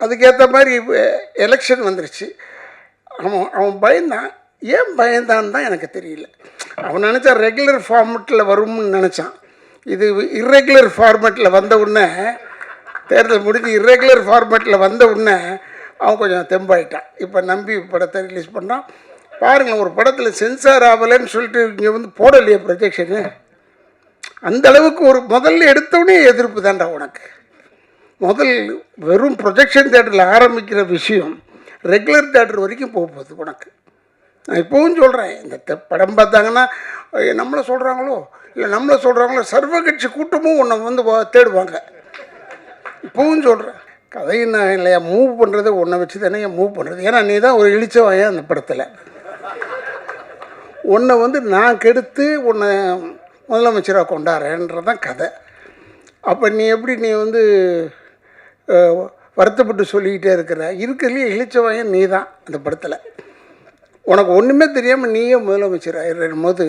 அதுக்கேற்ற மாதிரி எலெக்ஷன் வந்துருச்சு. அவன் அவன் பயந்தான். ஏன் பயந்தான்னு தான் எனக்கு தெரியல. அவன் நினச்சா ரெகுலர் ஃபார்மெட்டில் வரும்னு நினச்சான். இது இர்ரெகுலர் ஃபார்மெட்டில் வந்த உடனே, தேர்தல் முடிஞ்சு இர்ரெகுலர் ஃபார்மெட்டில் வந்த உடனே அவன் கொஞ்சம் தெம்பாயிட்டான். இப்போ நம்பி படத்தை ரிலீஸ் பண்ணான். பாருங்கள், ஒரு படத்தில் சென்சார் ஆகலைன்னு சொல்லிட்டு இங்கே வந்து போடலையே ப்ரொஜெக்ஷனு. அந்த அளவுக்கு ஒரு முதல்ல எடுத்தோடனே எதிர்ப்பு தான்டா உனக்கு. முதல் வெறும் ப்ரொஜெக்ஷன் தேட்டரில் ஆரம்பிக்கிற விஷயம் ரெகுலர் தேட்டர் வரைக்கும் போக போகுது உனக்கு. நான் இப்போவும் சொல்கிறேன், இந்த படம் பார்த்தாங்கன்னா நம்மளை சொல்கிறாங்களோ இல்லை நம்மளை சொல்கிறாங்களோ, சர்வ கட்சி கூட்டமும் உன்னை வந்து தேடுவாங்க. இப்போவும் சொல்கிறேன், கதையை நான் இல்லையா மூவ் பண்ணுறது உன்னை வச்சு தானே மூவ் பண்ணுறது. ஏன்னா நீ தான் ஒரு இழிச்சவாயன் அந்த படத்தில். உன்னை வந்து நான் கெடுத்து உன்னை முதலமைச்சராக கொண்டாடுறேன்றதான் கதை. அப்போ நீ எப்படி நீ வந்து வருத்தப்பட்டு சொல்லிக்கிட்டே இருக்கிறதுலேயே இழிச்சவாயன் நீ தான் அந்த படத்தில். உனக்கு ஒன்றுமே தெரியாமல் நீயே முதலமைச்சர் ஆயிடும் போது,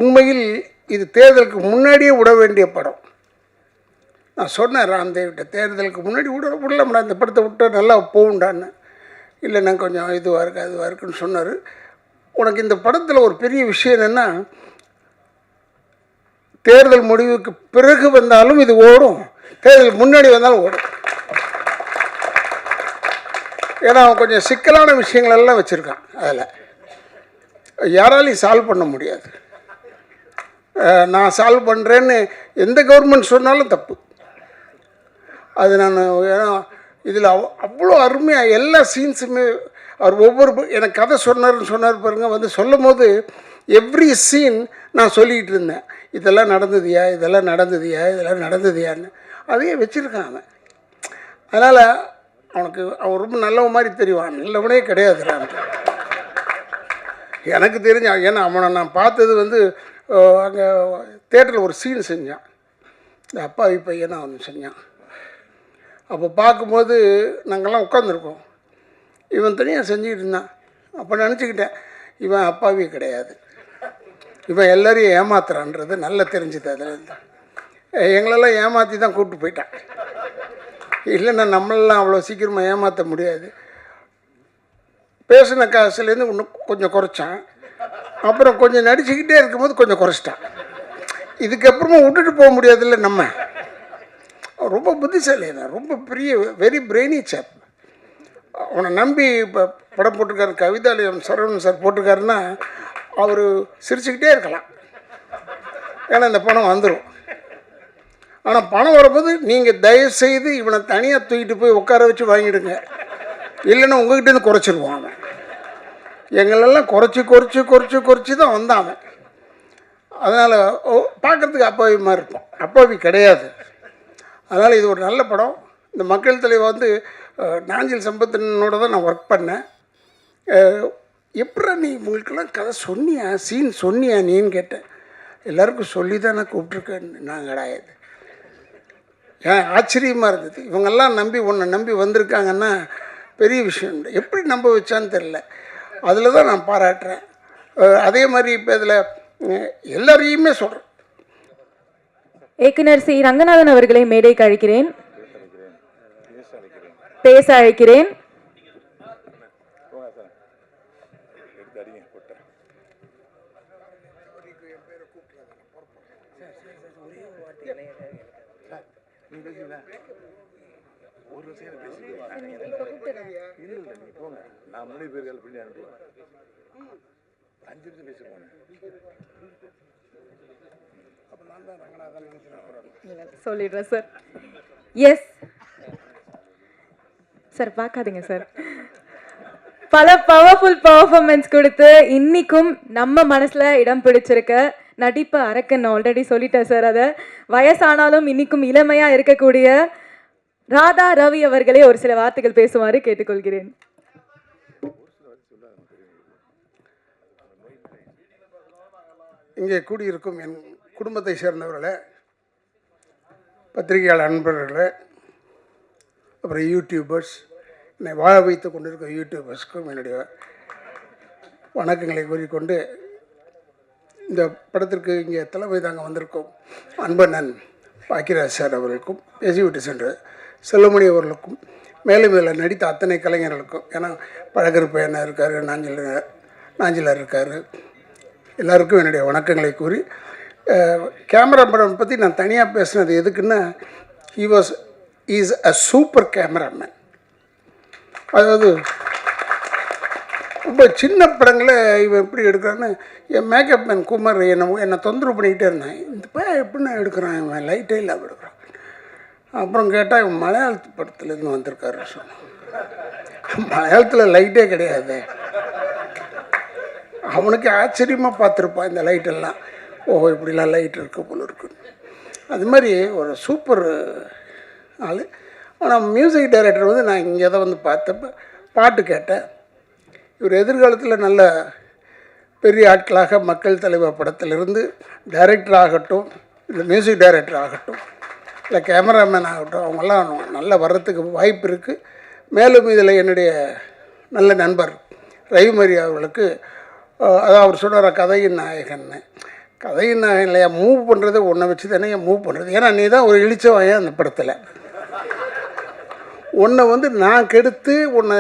உண்மையில் இது தேர்தலுக்கு முன்னாடியே விட வேண்டிய படம். நான் சொன்னேன் ராம்தேவ்கிட்ட, தேர்தலுக்கு முன்னாடி விடலாம்டா இந்த படத்தை விட்டு நல்லா போகுண்டான்னு. இல்லை நான் கொஞ்சம் இதுவாக இருக்குது அதுவாக இருக்குன்னு சொன்னார். உனக்கு இந்த படத்தில் ஒரு பெரிய விஷயம் என்னென்னா, தேர்தல் முடிவுக்கு பிறகு வந்தாலும் இது ஓடும், தேர்தல் முன்னாடி வந்தாலும் ஓடும். ஏன்னா அவன் கொஞ்சம் சிக்கலான விஷயங்கள் எல்லாம் வச்சுருக்கான். அதில் யாராலையும் சால்வ் பண்ண முடியாது. நான் சால்வ் பண்ணுறேன்னு எந்த கவர்மெண்ட் சொன்னாலும் தப்பு. அது நான் ஏன்னா இதில் அவ்வளோ அருமையாக எல்லா சீன்ஸுமே அவர் ஒவ்வொரு எனக்கு கதை சொன்னார் பாருங்கள். வந்து சொல்லும் போது எவ்ரி சீன் நான் சொல்லிக்கிட்டு இருந்தேன், இதெல்லாம் நடந்ததுயா இதெல்லாம் நடந்ததுயா இதெல்லாம் நடந்ததுயான்னு. அதையே வச்சுருக்கான் அவன். அதனால் அவன் ரொம்ப நல்லவன் மாதிரி தெரிவான். நல்லவனே கிடையாதுறான் எனக்கு தெரிஞ்ச. ஏன்னா அவனை நான் பார்த்தது வந்து அங்கே தேட்டரில் ஒரு சீன் செஞ்சான், இந்த அப்பாவி பையனை அவன் செஞ்சான். அப்போ பார்க்கும்போது நாங்கள்லாம் உட்காந்துருக்கோம், இவன் தனியாக செஞ்சுக்கிட்டு இருந்தான். அப்போ நினச்சிக்கிட்டேன், இவன் அப்பாவி கிடையாது, இவன் எல்லோரையும் ஏமாத்துறான்றது நல்லா தெரிஞ்சுது. அதில் இருந்தான் எங்களெல்லாம் ஏமாற்றி தான் கூப்பிட்டு போயிட்டான். இல்லைன்னா நம்மளெல்லாம் அவ்வளோ சீக்கிரமாக ஏமாற்ற முடியாது. பேசின காசுலேருந்து இன்னும் கொஞ்சம் குறைச்சான். அப்புறம் கொஞ்சம் நடிச்சுக்கிட்டே இருக்கும்போது கொஞ்சம் குறைச்சிட்டான். இதுக்கப்புறமா விட்டுட்டு போக முடியாதுல்ல நம்ம. ரொம்ப புத்திசாலியான, ரொம்ப பெரிய வெரி பிரெய்னி சாப். அவனை நம்பி இப்போ படம் போட்டிருக்காரு, கவிதாலயம் சரவணன் சார் போட்டிருக்காருன்னா அவர் சிரிச்சுக்கிட்டே இருக்கலாம். ஏன்னா இந்த பணம் வந்துடும். ஆனால் பணம் வரும்போது நீங்கள் தயவுசெய்து இவனை தனியாக தூக்கிட்டு போய் உட்கார வச்சு வாங்கிடுங்க, இல்லைன்னா உங்கள்கிட்டேருந்து குறைச்சிருவான் அவன். எங்களெல்லாம் குறைச்சி தான் வந்தான் அவன். அதனால் பார்க்குறதுக்கு அப்பாவி மாதிரி இருப்பான், அப்பாவி கிடையாது. அதனால் இது ஒரு நல்ல படம். இந்த மக்கள் தலைவர் வந்து நாஞ்சில் சம்பத்தனோட தான் நான் ஒர்க் பண்ணேன். எப்படா நீ உங்களுக்கெல்லாம் கதை சொன்னியா, சீன் சொன்னியா நீன்னு கேட்டேன். எல்லாருக்கும் சொல்லி தான் நான் கூப்பிட்ருக்கேன். நான் கிடையாது. ஏன் ஆச்சரியமாக இருந்தது. இவங்கெல்லாம் உன்னை நம்பி வந்திருக்காங்கன்னா பெரிய விஷயம். எப்படி நம்ப வச்சான்னு தெரில. அதில் தான் நான் பாராட்டுறேன். அதே மாதிரி இப்போ இதில் எல்லாரையுமே சொல்கிறேன். இயக்குனர் சி ரங்கநாதன் அவர்களை மேடைக்கு அழைக்கிறேன், பேச அழைக்கிறேன். சொல்லிடுறேன் சார். எஸ் சார், பார்க்காதீங்க சார். பல பவர்ஃபுல் பர்ஃபார்மன்ஸ் கொடுத்து இன்னைக்கும் நம்ம மனசுல இடம் பிடிச்சிருக்க நடிப்பு அரக்கன் ஆல்ரெடி சொல்லிட்டேன் சார். அதை வயசானாலும் இன்னைக்கும் இளமையா இருக்கக்கூடிய ராதா ரவி அவர்களே ஒரு சில வார்த்தைகள் பேசுமாறு கேட்டுக்கொள்கிறேன். இங்கே கூடியிருக்கும் என் குடும்பத்தை சேர்ந்தவர்களே, பத்திரிகையாளர் நண்பர்களே, அப்புறம் யூடியூபர்ஸ், என்னை வாழ வைத்து கொண்டிருக்கும் யூடியூபர்ஸ்க்கும் என்னுடைய வணக்கங்களை கூறிக்கொண்டு, இந்த படத்திற்கு இங்கே தலைமை தாங்க வந்திருக்கும் அன்பண்ணன் பாக்கியராஜ் சார் அவர்களுக்கும், பேசிவிட்டு சென்ற செல்வமணி அவர்களுக்கும், மேலும் இதில் நடித்த அத்தனை கலைஞர்களுக்கும், ஏன்னா பழகருப்பையன் இருக்கார், நாஞ்சிலர் இருக்கார், எல்லாருக்கும் என்னுடைய வணக்கங்களை கூறி, கேமராமேன் பற்றி நான் தனியாக பேசுனது எதுக்குன்னா, இஸ் அ சூப்பர் கேமராமேன். அதாவது ரொம்ப சின்ன படங்களை இவன் எப்படி எடுக்கிறான்னு என் மேக்கப் மேன் குமார் என்னை தொந்தரவு பண்ணிக்கிட்டே இருந்தேன். இந்த பையன் எப்படின்னா எடுக்கிறான், இவன் லைட்டே இல்லாமல் எடுக்கிறான். அப்புறம் கேட்டால் இவன் மலையாளத்து படத்துலேருந்து வந்திருக்காரு சொன்னான். மலையாளத்தில் லைட்டே கிடையாது. அவனுக்கு ஆச்சரியமாக பார்த்துருப்பான் இந்த லைட்டெல்லாம். ஓஹோ, இப்படிலாம் லைட் இருக்க போல இருக்கு. அது மாதிரி ஒரு சூப்பர் ஆள். ஆனால் மியூசிக் டைரக்டர் வந்து நான் இங்கே தான் வந்து பார்த்தப்ப பாட்டு கேட்டேன். இவர் எதிர்காலத்தில் நல்ல பெரிய ஆட்களாக மக்கள் தலைவர் படத்திலிருந்து டைரக்டர் ஆகட்டும், இல்லை மியூசிக் டைரக்டர் ஆகட்டும், இல்லை கேமராமேன் ஆகட்டும், அவங்கெல்லாம் நல்லா வர்றதுக்கு வாய்ப்பு இருக்குது. மேலும் இதில் என்னுடைய நல்ல நண்பர் ரவிமரி அவர்களுக்கு, அதான் அவர் சொல்கிற கதையின் நாயகன்னு. கதையின் நாயகன் இல்லையா, மூவ் பண்ணுறது ஒன்றை வச்சு தானே மூவ் பண்ணுறது. ஏன்னா நீ தான் ஒரு இழிச்சவன் அந்த படத்தில். உன்னை வந்து நான் கெடுத்து உன்னை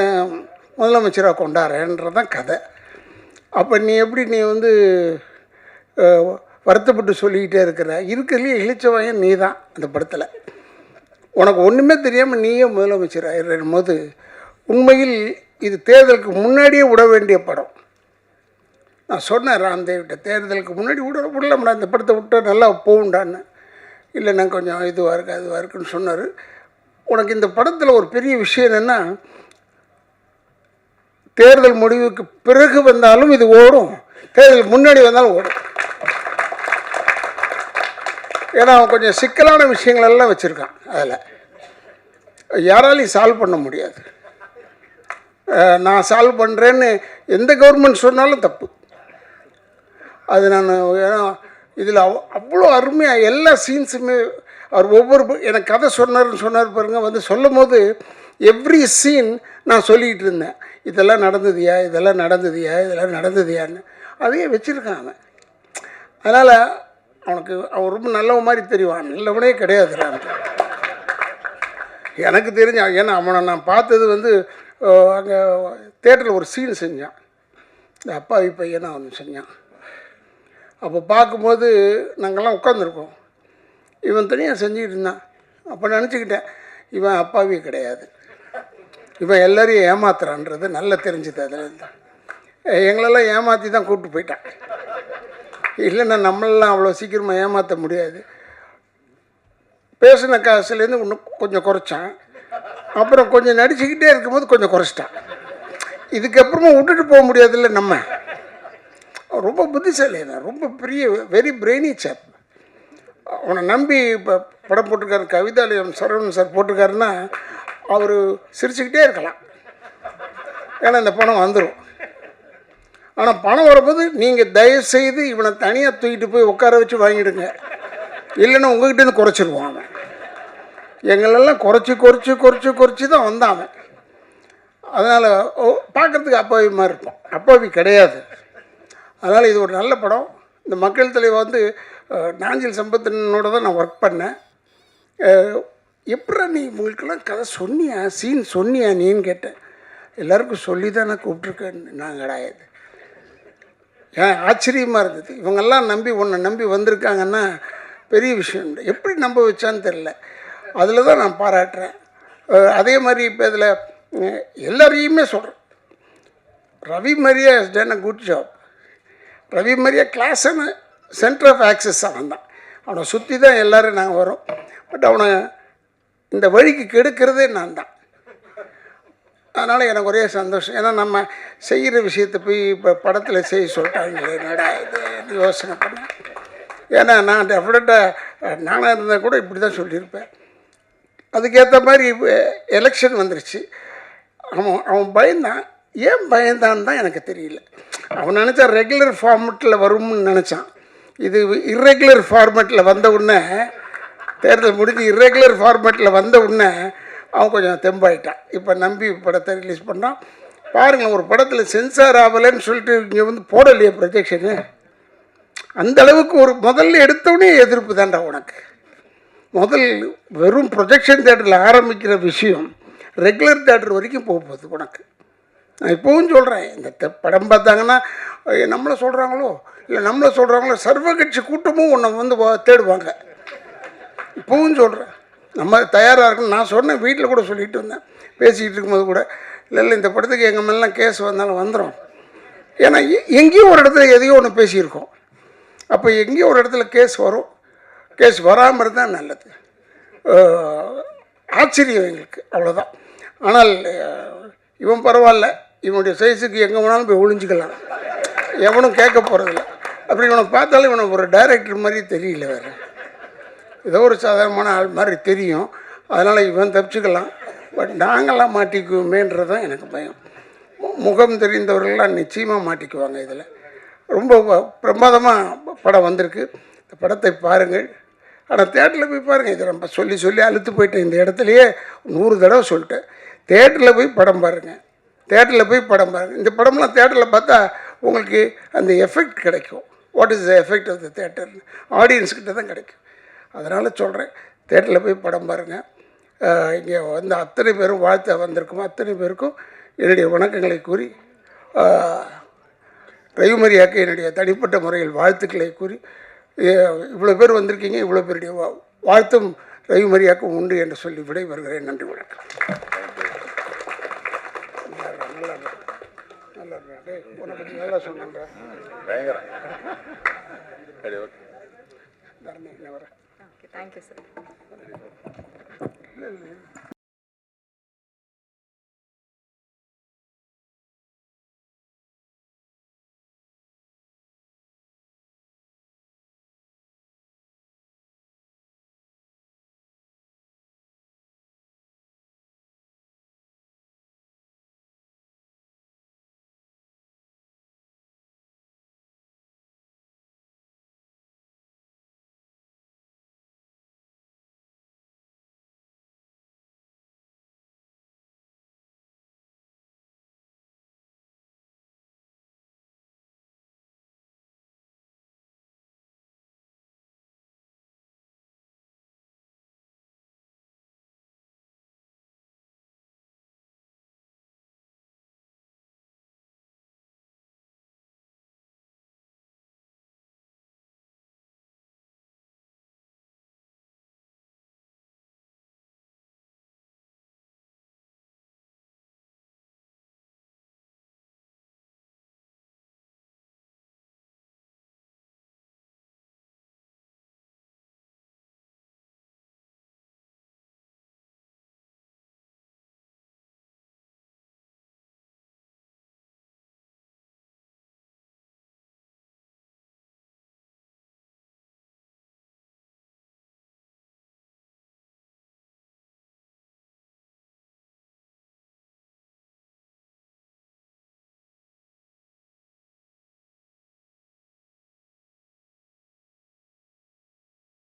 முதலமைச்சராக கொண்டாடுறேன்றதான் கதை. அப்போ நீ எப்படி நீ வந்து வருத்தப்பட்டு சொல்லிக்கிட்டே இருக்கிறதுலேயே இழிச்சவன் நீ தான் அந்த படத்தில். உனக்கு ஒன்றுமே தெரியாமல் நீயே முதலமைச்சர் ஆகிடும் போது உண்மையில் இது தேர்தலுக்கு முன்னாடியே விட வேண்டிய படம். நான் சொன்னேன் ராம்தேவிட்ட, தேர்தலுக்கு முன்னாடி விடலாம்டா, இந்த படத்தை விட்டு நல்லா போகுண்டான்னு. இல்லை நான் கொஞ்சம் இதுவாக இருக்குது அதுவாக இருக்குன்னு சொன்னார். உனக்கு இந்த படத்தில் ஒரு பெரிய விஷயம் என்னென்னா, தேர்தல் முடிவுக்கு பிறகு வந்தாலும் இது ஓடும், தேர்தல் முன்னாடி வந்தாலும் ஓடும். ஏன்னா அவன் கொஞ்சம் சிக்கலான விஷயங்களெல்லாம் வச்சுருக்கான். அதில் யாராலையும் சால்வ் பண்ண முடியாது. நான் சால்வ் பண்ணுறேன்னு எந்த கவர்மெண்ட் சொன்னாலும் தப்பு. அது நான் ஏன்னா இதில் அவ்வளோ அருமையாக எல்லா சீன்ஸுமே அவர் ஒவ்வொரு எனக்கு கதை சொன்னார் பாருங்கள். வந்து சொல்லும் போது எவ்ரி சீன் நான் சொல்லிக்கிட்டு இருந்தேன், இதெல்லாம் நடந்ததுயா, இதெல்லாம் நடந்ததுயா, இதெல்லாம் நடந்ததுயான்னு. அதையே வச்சுருக்கான் அவன். அதனால் அவன் ரொம்ப நல்லவன் மாதிரி தெரிவான். நல்லவனே கிடையாது எனக்கு தெரிஞ்சான். ஏன்னா அவனை நான் பார்த்தது வந்து அங்கே தேட்டரில் ஒரு சீன் செஞ்சான், இந்த அப்பாவி பையனை அவன் செஞ்சான். அப்போ பார்க்கும்போது நாங்கள்லாம் உட்காந்துருக்கோம், இவன் தனியாக செஞ்சுக்கிட்டு இருந்தான். அப்போ நினச்சிக்கிட்டேன், இவன் அப்பாவி கிடையாது, இவன் எல்லோரையும் ஏமாத்துறான்றது நல்லா தெரிஞ்சுது. அதுலேருந்து எங்களெல்லாம் ஏமாற்றி தான் கூப்பிட்டு போயிட்டான். இல்லைன்னா நம்மளெல்லாம் அவ்வளோ சீக்கிரமாக ஏமாற்ற முடியாது. பேசின காசுலேருந்து இன்னும் கொஞ்சம் குறைச்சான். அப்புறம் கொஞ்சம் நடிச்சுக்கிட்டே இருக்கும்போது கொஞ்சம் குறைச்சிட்டான். இதுக்கப்புறமா விட்டுட்டு போக முடியாதுல்ல நம்ம. ரொம்ப புத்திசாலியான, ரொம்ப பெரிய வெரி பிரெய்னி சாப். அவனை நம்பி இப்போ படம் போட்டிருக்காரு, கவிதாலயம் சரவணன் சார் போட்டிருக்காருன்னா அவர் சிரிச்சுக்கிட்டே இருக்கலாம், ஏன்னா இந்த பணம் வந்துடும். ஆனால் பணம் வரும்போது நீங்கள் தயவுசெய்து இவனை தனியாக தூக்கிட்டு போய் உட்கார வச்சு வாங்கிடுங்க, இல்லைன்னா உங்கள்கிட்டேருந்து குறைச்சிடுவான் அவன். எங்களெல்லாம் குறைச்சி தான் வந்தான் அவன். அதனால் பார்க்குறதுக்கு அப்பாவி மாதிரி இருப்பான், அப்பாவி கிடையாது. அதனால் இது ஒரு நல்ல படம். இந்த மக்கள் தலைவர் வந்து நாஞ்சில் சம்பத்தனோட தான் நான் ஒர்க் பண்ணேன். எப்படா நீ உங்களுக்கெல்லாம் கதை சொன்னியா, சீன் சொன்னியா நீன்னு கேட்டேன். எல்லாருக்கும் சொல்லி தான் நான் கூப்பிட்ருக்கேன்னு. நான் கிடையாது. ஏன் ஆச்சரியமாக இருந்தது. இவங்கெல்லாம் உன்னை நம்பி வந்திருக்காங்கன்னா பெரிய விஷயம். எப்படி நம்ப வச்சான்னு தெரில. அதில் தான் நான் பாராட்டுறேன். அதே மாதிரி இப்போ இதில் எல்லாரையுமே சொல்கிறேன், Ravi Maria has done a good job. Ravi Maria கிளாஸுன்னு சென்டர் ஆஃப் ஆக்சஸ் அவன் தான். அவனை சுற்றி தான் எல்லோரும் நாங்கள் வரோம். பட் அவனை இந்த வழிக்கு கெடுக்கிறதே நான் தான். அதனால் எனக்கு ஒரே சந்தோஷம். ஏன்னா நம்ம செய்கிற விஷயத்தை போய் இப்போ படத்தில் செய்ய சொல்லிட்டாங்களே, என்னடா இது யோசனை பண்ணேன். ஏன்னா நான் டெஃபினட்டாக நானாக இருந்தால் கூட இப்படி தான் சொல்லியிருப்பேன். அதுக்கேற்ற மாதிரி எலெக்ஷன் வந்துருச்சு. அவன் பயந்தான். ஏன் பயந்தான்னு தான் எனக்கு தெரியல. அவன் நினச்சா ரெகுலர் ஃபார்மெட்டில் வரும்னு நினச்சான். இது இர்ரெகுலர் ஃபார்மெட்டில் வந்த உடனே, தேர்தல் முடிஞ்சு இர்ரெகுலர் ஃபார்மெட்டில் வந்த உடனே அவன் கொஞ்சம் தெம்பாயிட்டான். இப்போ நம்பி படத்தை ரிலீஸ் பண்ணான். பாருங்கள், ஒரு படத்தில் சென்சார் ஆகலைன்னு சொல்லிட்டு இங்கே வந்து போடலையே ப்ரொஜெக்ஷனு. அந்தளவுக்கு ஒரு முதல்ல எடுத்தோடனே எதிர்ப்பு தான்டா உனக்கு. வெறும் ப்ரொஜெக்ஷன் தேட்டரில் ஆரம்பிக்கிற விஷயம் ரெகுலர் தேட்டர் வரைக்கும் போக போகுது உனக்கு. நான் இப்போவும் சொல்கிறேன், இந்த படம் பார்த்தாங்கன்னா நம்மளை சொல்கிறாங்களோ இல்லை நம்மளை சொல்கிறாங்களோ சர்வகட்சி கூட்டமும் உன்னை வந்து தேடுவாங்க. இப்போவும் சொல்கிறேன், நம்ம தயாராக இருக்கணும். நான் சொன்னேன், வீட்டில் கூட சொல்லிட்டு வந்தேன், பேசிக்கிட்டு இருக்கும்போது கூட, இல்லை இந்த படத்துக்கு எங்கள் மேலாம் கேஸ் வந்தாலும் வந்துடும். ஏன்னா எங்கேயோ ஒரு இடத்துல எதையோ ஒன்று பேசியிருக்கோம். அப்போ எங்கேயோ ஒரு இடத்துல கேஸ் வரும். கேஸ் வராமல் இருந்தால் நல்லது. ஆச்சரியம் எங்களுக்கு, அவ்வளோதான். ஆனால் இவன் பரவாயில்ல, இவனுடைய சைஸுக்கு எங்கே வேணாலும் போய் ஒளிஞ்சிக்கலாம், எவனும் கேட்க போகிறதில்ல. அப்படி இவனை பார்த்தாலும் இவனை ஒரு டைரக்டர் மாதிரி தெரியல, வேறு ஏதோ ஒரு சாதாரணமான ஆள் மாதிரி தெரியும். அதனால் இவன் தப்பிச்சுக்கலாம். பட் நாங்களாம் மாட்டிக்குவோமேன்றதான் எனக்கு பயம். முகம் தெரிந்தவர்கள்லாம் நிச்சயமாக மாட்டிக்குவாங்க. இதில் ரொம்ப பிரமாதமாக படம் வந்திருக்கு. இந்த படத்தை பாருங்கள். ஆனால் தேட்டரில் போய் பாருங்கள். இதை நம்ம சொல்லி சொல்லி அழுத்து போயிட்டேன். இந்த இடத்துலையே 100 தடவை சொல்லிட்டேன். தேட்டரில் போய் படம் பாருங்கள், தேட்டரில் போய் படம் பாருங்கள். இந்த படம்லாம் தேட்டரில் பார்த்தா உங்களுக்கு அந்த எஃபெக்ட் கிடைக்கும். What is the effect of the theatre, ஆடியன்ஸ்கிட்ட தான் கிடைக்கும். அதனால் சொல்கிறேன், தேட்டரில் போய் படம் பாருங்கள். இங்கே வந்து அத்தனை பேரும் வாழ்த்த வந்திருக்குமோ அத்தனை பேருக்கும் என்னுடைய வணக்கங்களை கூறி, ரவிமரியாக்கு என்னுடைய தனிப்பட்ட முறையில் வாழ்த்துக்களை கூறி, இவ்வளோ பேர் வந்திருக்கீங்க, இவ்வளோ பேருடைய வாழ்த்தும் ரவிமரியாக்கும் உண்டு என்று சொல்லி விடைபெறுகிறேன். நன்றி, வணக்கம். உன்னை பற்றி நல்லா சொன்னாங்க. Thank you sir.